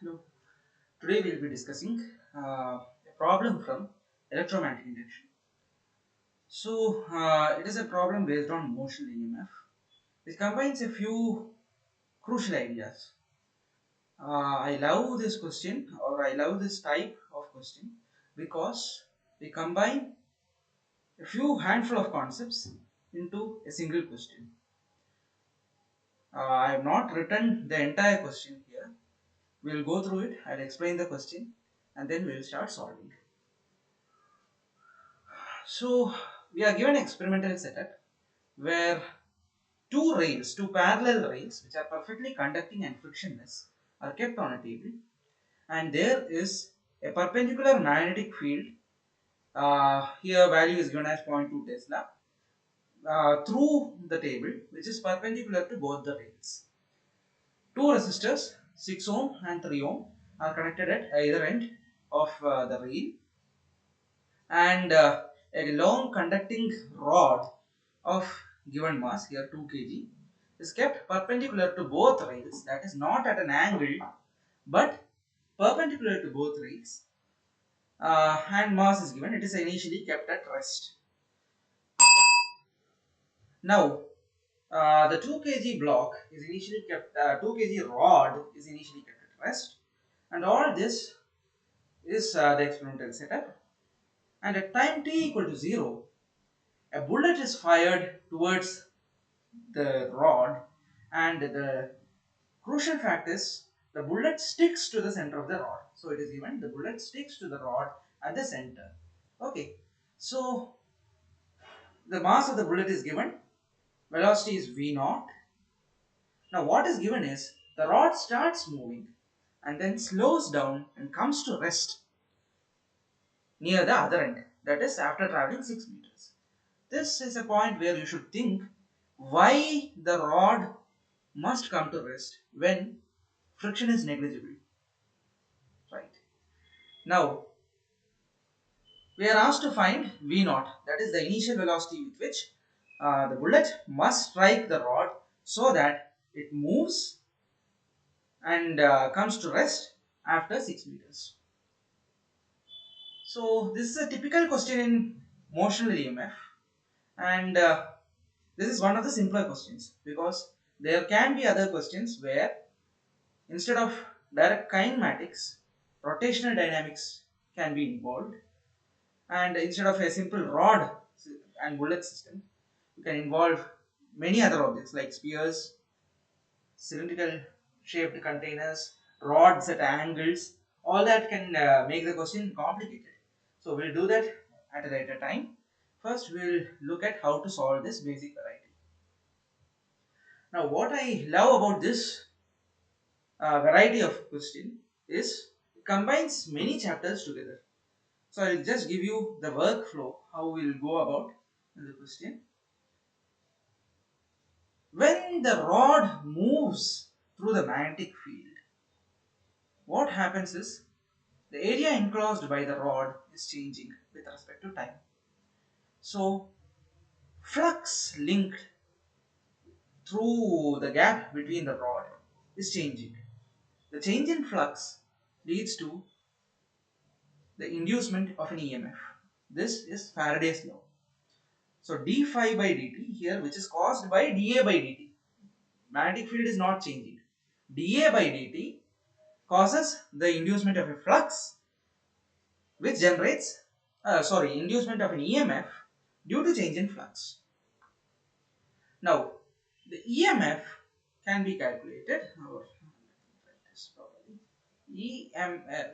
Hello. Today we will be discussing a problem from electromagnetic induction. It is a problem based on motional EMF. It combines a few crucial ideas. I love this question, or I love this type of question, because we combine a few handful of concepts into a single question. I have not written the entire question here. We will go through it. I'll explain the question, and then we will start solving. So we are given experimental setup where two parallel rails which are perfectly conducting and frictionless are kept on a table, and there is a perpendicular magnetic field. Here value is given as 0.2 Tesla through the table, which is perpendicular to both the rails. Two resistors 6 ohm and 3 ohm are connected at either end of the rail, and a long conducting rod of given mass, here 2 kg, is kept perpendicular to both rails, that is not at an angle but perpendicular to both rails, and mass is given. It is initially kept at rest. Now the 2 kg block is initially kept, 2 kg rod is initially kept at rest, and all this is the experimental setup. And at time t equal to 0, a bullet is fired towards the rod, and the crucial fact is the bullet sticks to the center of the rod. So it is given the bullet sticks to the rod at the center. Okay, so the mass of the bullet is given, velocity is v naught. Now what is given is the rod starts moving and then slows down and comes to rest near the other end, that is after traveling 6 meters. This is a point where you should think why the rod must come to rest when friction is negligible, right? Now we are asked to find v naught, that is the initial velocity with which the bullet must strike the rod so that it moves and comes to rest after 6 meters. So this is a typical question in motional EMF, and this is one of the simpler questions, because there can be other questions where instead of direct kinematics, rotational dynamics can be involved, and instead of a simple rod and bullet system, you can involve many other objects like spheres, cylindrical shaped containers, rods at angles. All that can make the question complicated. So we'll do that at a later time. First we'll look at how to solve this basic variety. Now what I love about this variety of question is it combines many chapters together. So I'll just give you the workflow, how we'll go about the question. When the rod moves through the magnetic field, what happens is the area enclosed by the rod is changing with respect to time. So flux linked through the gap between the rod is changing. The change in flux leads to the inducement of an EMF. This is Faraday's law. So d phi by dt here, which is caused by dA by dt. Magnetic field is not changing. dA by dt causes the inducement of a flux which generates, inducement of an EMF due to change in flux. Now, the EMF can be calculated, or EMF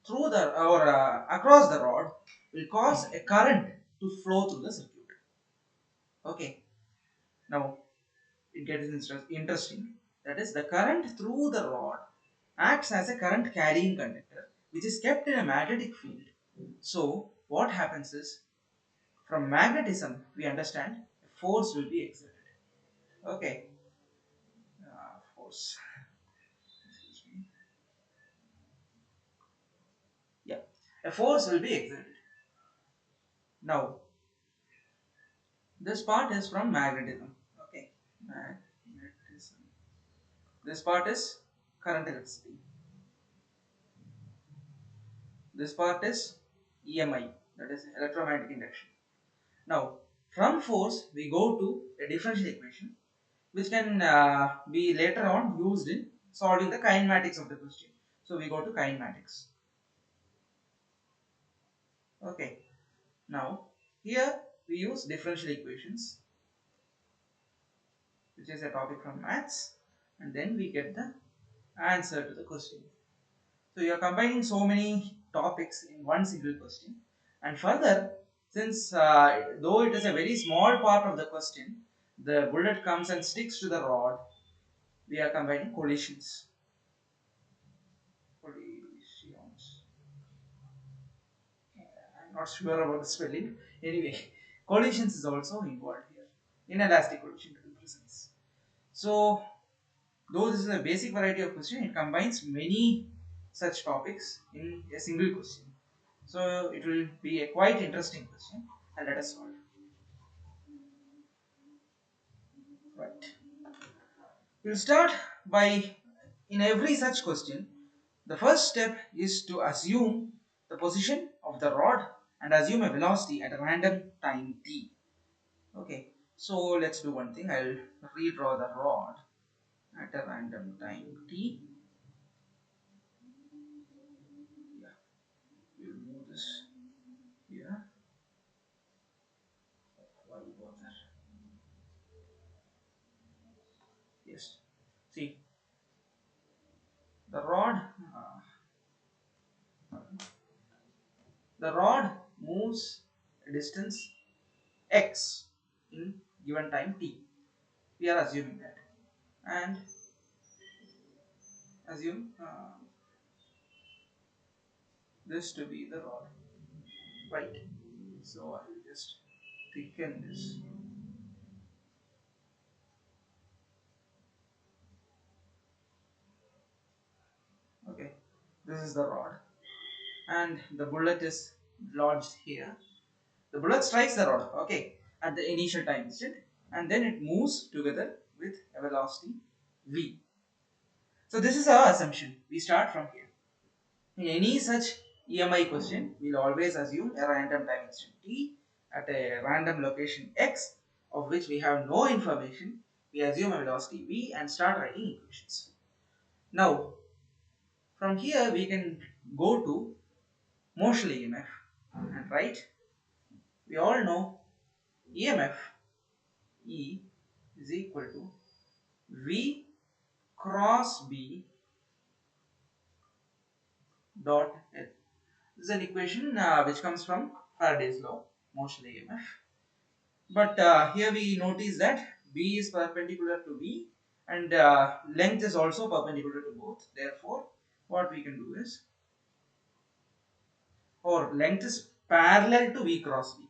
through the or across the rod will cause a current to flow through the circuit. Okay, now it gets interesting. That is, the current through the rod acts as a current carrying conductor which is kept in a magnetic field. So what happens is, from magnetism we understand a force will be exerted. Okay, force. Excuse me. Yeah, a force will be exerted. Now this part is from magnetism. Okay, magnetism. This part is current electricity. This part is EMI, that is electromagnetic induction. Now, from force we go to a differential equation which can be later on used in solving the kinematics of the question. So we go to kinematics. Okay. Now here we use differential equations, which is a topic from maths, and then we get the answer to the question. So you are combining so many topics in one single question, and further, since though it is a very small part of the question, the bullet comes and sticks to the rod. We are combining collisions. Collisions. I'm not sure about the spelling. Anyway, collisions is also involved here. Inelastic collision to be precise. So, though this is a basic variety of question, it combines many such topics in a single question. So, it will be a quite interesting question, and let us solve. Right. We'll start by, in every such question, the first step is to assume the position of the rod and assume a velocity at a random time t. Okay, so let's do one thing. I'll redraw the rod at a random time t. Yeah, we'll move this here. Why bother? Yes. See, the rod, the rod moves a distance x in given time t. We are assuming that, and assume this to be the rod, right? So I will just thicken this. Okay, this is the rod, and the bullet is lodged here. The bullet strikes the rod, okay, at the initial time instant, and then it moves together with a velocity v. So this is our assumption. We start from here. In any such EMI question, we'll always assume a random time instant t at a random location x, of which we have no information. We assume a velocity v and start writing equations. Now, from here we can go to motional EMF and write. We all know EMF E is equal to V cross B dot L. This is an equation which comes from Faraday's law, motional EMF. But here we notice that B is perpendicular to V, and length is also perpendicular to both. Therefore, what we can do is, or length is parallel to V cross V.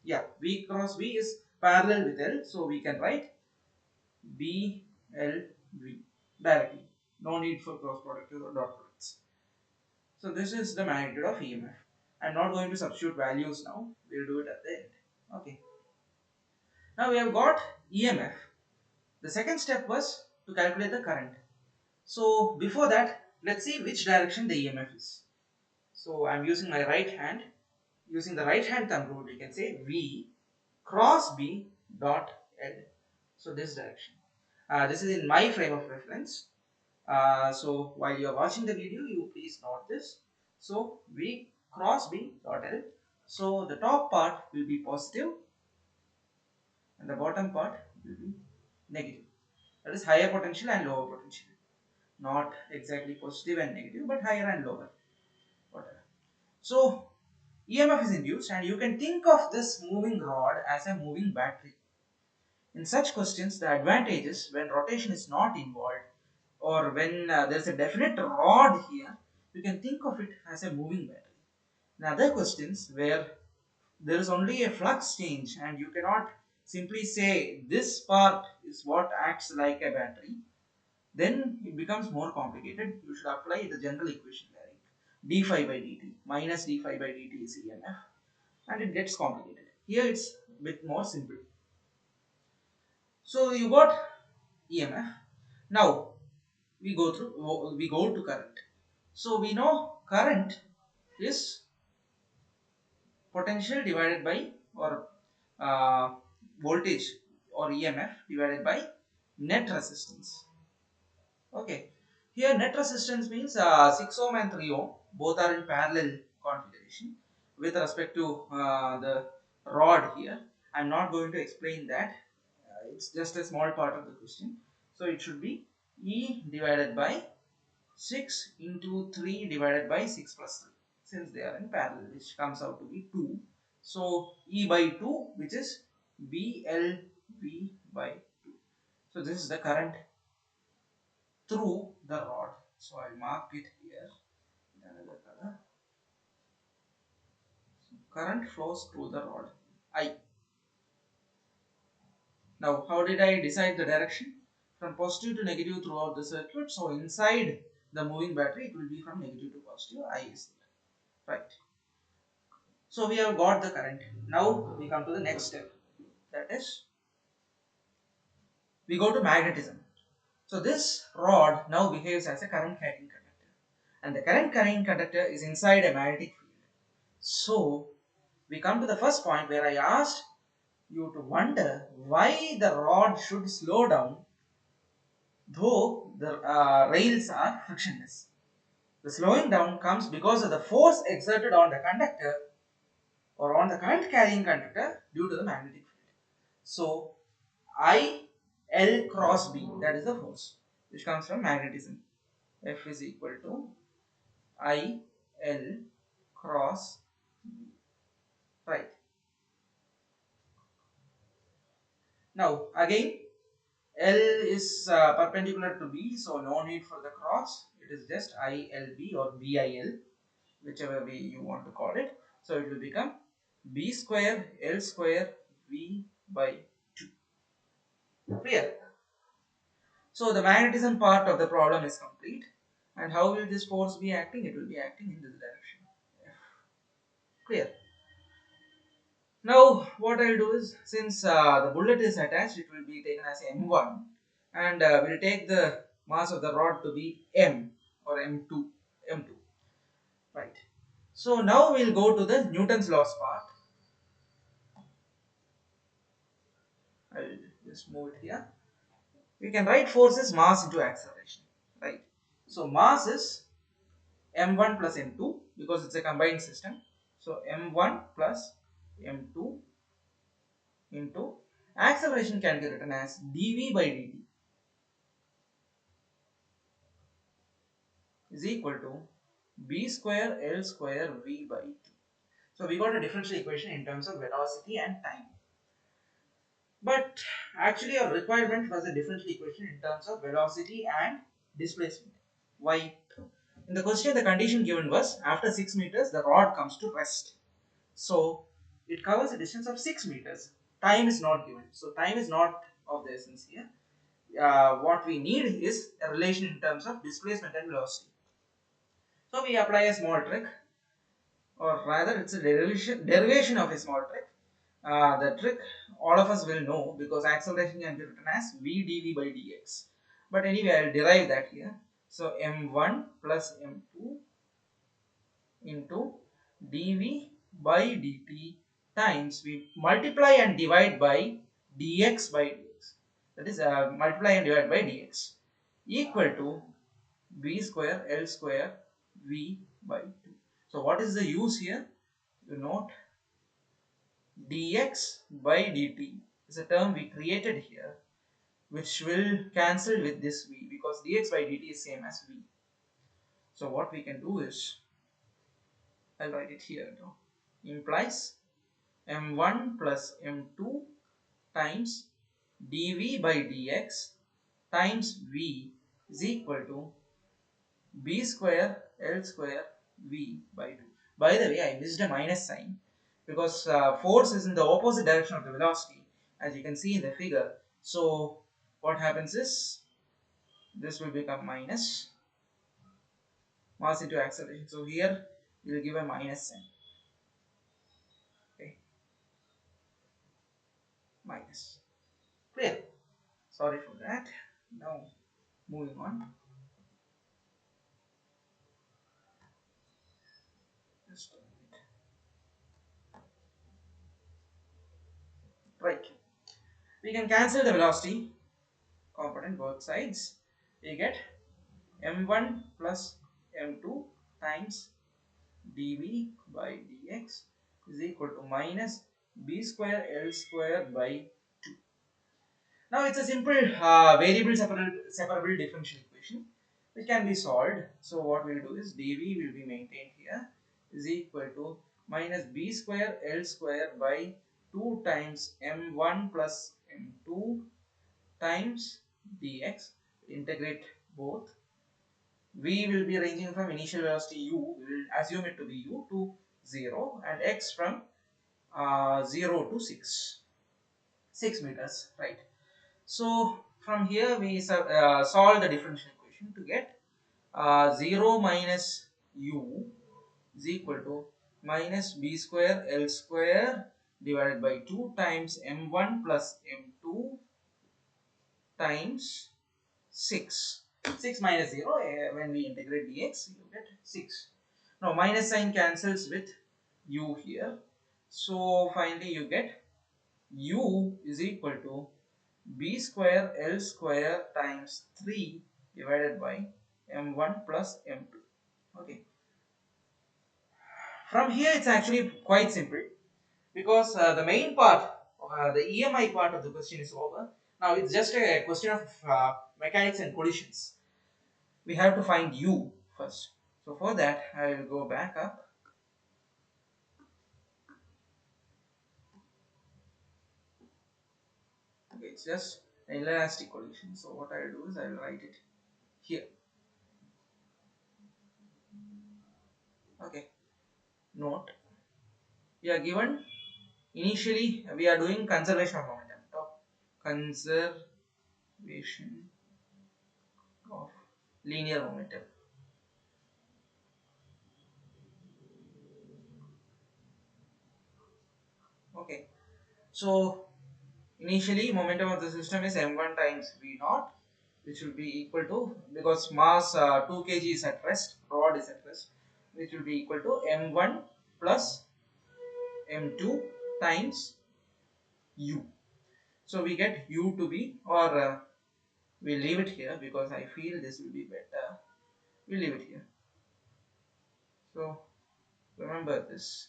Yeah, V cross V is parallel with L, so we can write B L V directly. No need for cross product or dot products. So this is the magnitude of EMF. I'm not going to substitute values now. We'll do it at the end. Okay. Now we have got EMF. The second step was to calculate the current. So before that, let's see which direction the EMF is. So I'm using my right hand. Using the right hand thumb rule, we can say V cross B dot L. So this direction. This is in my frame of reference. So while you are watching the video, you please note this. So V cross B dot L. So the top part will be positive and the bottom part will be negative. That is higher potential and lower potential. Not exactly positive and negative, but higher and lower. Whatever. So EMF is induced, and you can think of this moving rod as a moving battery. In such questions, the advantage is when rotation is not involved, or when there is a definite rod here, you can think of it as a moving battery. In other questions where there is only a flux change and you cannot simply say this part is what acts like a battery, then it becomes more complicated. You should apply the general equation like d phi by dt minus d phi by dt is EMF, and it gets complicated. Here it's a bit more simple. So you got EMF. Now we go to current. So we know current is potential divided by, or uh, voltage or EMF divided by net resistance. Okay, here net resistance means 6 ohm and 3 ohm both are in parallel configuration with respect to the rod here. I'm not going to explain that, it's just a small part of the question. So it should be E divided by 6 into 3 divided by 6 plus 3, since they are in parallel, which comes out to be 2. So E by 2, which is BLV by 2. So this is the current through the rod. So I'll mark it here in another color. So current flows through the rod I. Now how did I decide the direction? From positive to negative throughout the circuit. So inside the moving battery it will be from negative to positive. I is there. Right. So we have got the current. Now we come to the next step. That is, we go to magnetism. So this rod now behaves as a current carrying conductor. And the current carrying conductor is inside a magnetic field. So we come to the first point where I asked you to wonder why the rod should slow down though the rails are frictionless. The slowing down comes because of the force exerted on the conductor or on the current carrying conductor due to the magnetic field. So I L cross B, that is the force which comes from magnetism. F is equal to I L cross B. Right. Now again L is perpendicular to B, so no need for the cross. It is just ILB or BIL, whichever way you want to call it. So it will become B square L square V by 2. Clear? So the magnetism part of the problem is complete. And how will this force be acting? It will be acting in this direction. Clear? Now what I'll do is, since the bullet is attached, it will be taken as M1, and we'll take the mass of the rod to be M or M2. M2. Right. So now we'll go to the Newton's laws part. I'll just move it here. We can write force as mass into acceleration. Right. So mass is M1 plus M2 because it's a combined system. So M1 plus M2 into acceleration can be written as dV by dt is equal to b square L square V by 2. So we got a differential equation in terms of velocity and time. But actually our requirement was a differential equation in terms of velocity and displacement. Why? In the question the condition given was after 6 meters the rod comes to rest. So it covers a distance of 6 meters. Time is not given. So time is not of the essence here. What we need is a relation in terms of displacement and velocity. So we apply a small trick, or rather it's a derivation of a small trick. The trick all of us will know because acceleration can be written as v dv by dx. But anyway, I'll derive that here. So m1 plus m2 into dv by dt times we multiply and divide by dx by dx. That is multiply and divide by dx equal to b square L square V by 2. So what is the use here? You note dx by dt is a term we created here which will cancel with this v because dx by dt is same as v. So what we can do is, I'll write it here now, implies m1 plus m2 times dv by dx times v is equal to b square L square V by 2. By the way, I missed a minus sign because force is in the opposite direction of the velocity as you can see in the figure. So what happens is this will become minus mass into acceleration. So here we will give a minus sign. Okay, minus. Clear? Sorry for that. Now moving on. Just a minute. Right. We can cancel the velocity component both sides. We get m1 plus m2 times dv by dx is equal to minus b square l square by 2. Now it's a simple variable separable differential equation which can be solved. So what we'll do is dv will be maintained here is equal to minus b square l square by 2 times m1 plus m2 times dx. Integrate both. V will be ranging from initial velocity u, we will assume it to be u, to 0, and x from 0 to 6 meters, right? So from here we solve the differential equation to get 0 minus u is equal to minus b square l square divided by 2 times m1 plus m2 times 6. 6 minus 0, when we integrate dx, you get 6. Now minus sign cancels with u here. So finally you get u is equal to b square l square times 3 divided by m1 plus m2. Okay. From here it's actually quite simple because the main part, the EMI part of the question is over. Now it's just a question of mechanics and collisions. We have to find u first. So for that I will go back up. Okay, it's just an elastic collision. So what I will do is I will write it here. Okay, note, we are given initially we are doing conservation of momentum. Conservation of linear momentum. Okay, so initially momentum of the system is m1 times v naught, which will be equal to, because mass 2 kg is at rest, rod is at rest, which will be equal to m1 plus m2 times u. So we get u to be, or we'll leave it here because I feel this will be better. We'll leave it here. So remember this.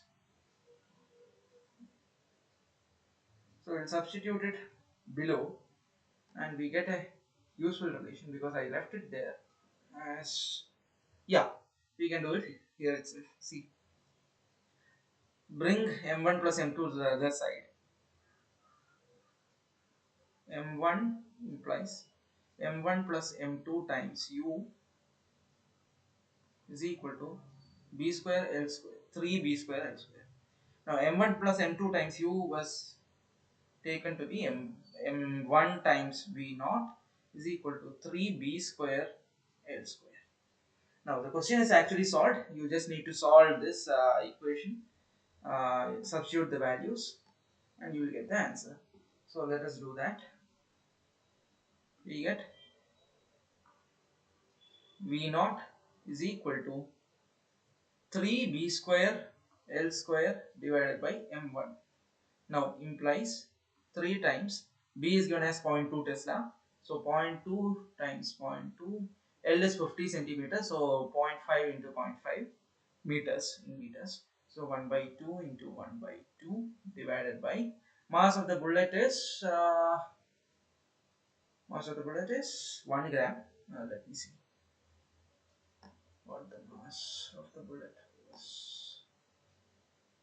So we'll substitute it below and we get a useful relation because I left it there as, yeah, we can do it here itself. See, bring m1 plus m2 to the other side. m1 implies m1 plus m2 times u is equal to b square l square, 3b square l square. Now m1 plus m2 times u was taken to be m1 times v naught is equal to 3b square l square. Now the question is actually solved. You just need to solve this equation, substitute the values, and you will get the answer. So let us do that. We get v naught is equal to 3b square l square divided by m1. Now implies 3 times, b is given as 0.2 Tesla, so 0.2 times 0.2, L is 50 centimeters, so 0.5 into 0.5 meters in meters. So 1 by 2 into 1 by 2 divided by mass of the bullet is 1 gram. Let me see what the mass of the bullet is.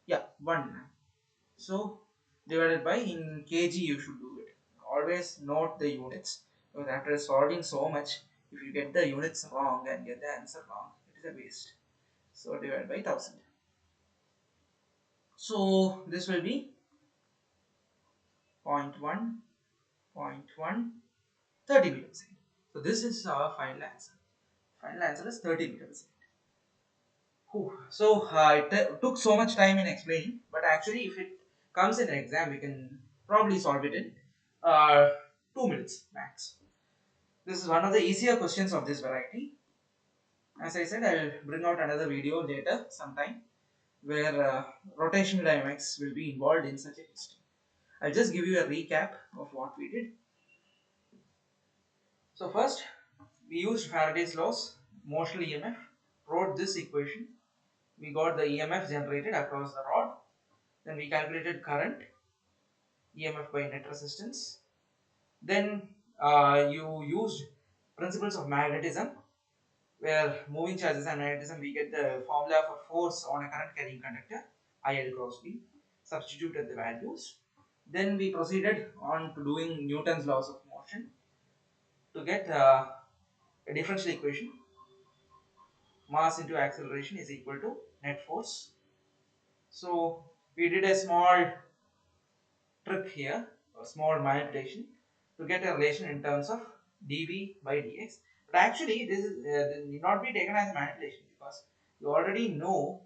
Yeah, 1 gram. So divided by, in kg you should do it. Always note the units, because after solving so much, if you get the units wrong and get the answer wrong, it is a waste. So divided by 1000. So this will be 0.1, 0.1, 30 meters. So this is our final answer. Final answer is 30 meters. So it took so much time in explaining, but actually if it comes in an exam, we can probably solve it in 2 minutes max. This is one of the easier questions of this variety. As I said, I will bring out another video later sometime where rotational dynamics will be involved in such a question. I'll just give you a recap of what we did. So first, we used Faraday's laws, motional EMF, wrote this equation. We got the EMF generated across the rod. Then we calculated current, EMF by net resistance. Then you used principles of magnetism, where moving charges and magnetism, we get the formula for force on a current carrying conductor, IL cross B, substituted the values. Then we proceeded on to doing Newton's laws of motion to get a differential equation. Mass into acceleration is equal to net force. So we did a small trick here, or small manipulation, to get a relation in terms of dV by dx. But actually, this is need not be taken as a manipulation, because you already know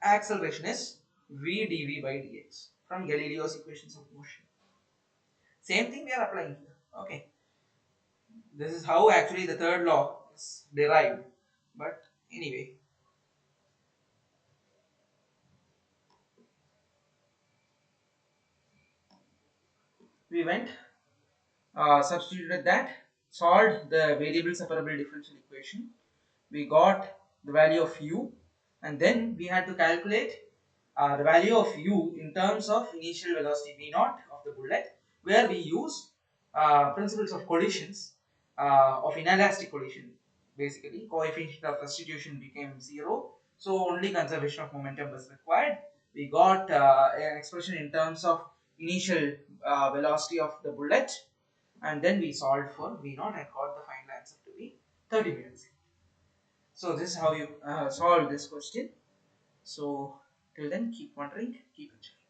acceleration is v dv by dx from Galileo's equations of motion. Same thing we are applying here. Okay, this is how actually the third law is derived. But anyway, we went, substituted that, solved the variable separable differential equation. We got the value of u, and then we had to calculate the value of u in terms of initial velocity v naught of the bullet, where we use principles of collisions, of inelastic collision. Basically, coefficient of restitution became 0, so only conservation of momentum was required. We got an expression in terms of initial velocity of the bullet, and then we solved for v naught and got the final answer to be 30 minutes. So this is how you solve this question. So till then, keep wondering, keep enjoying.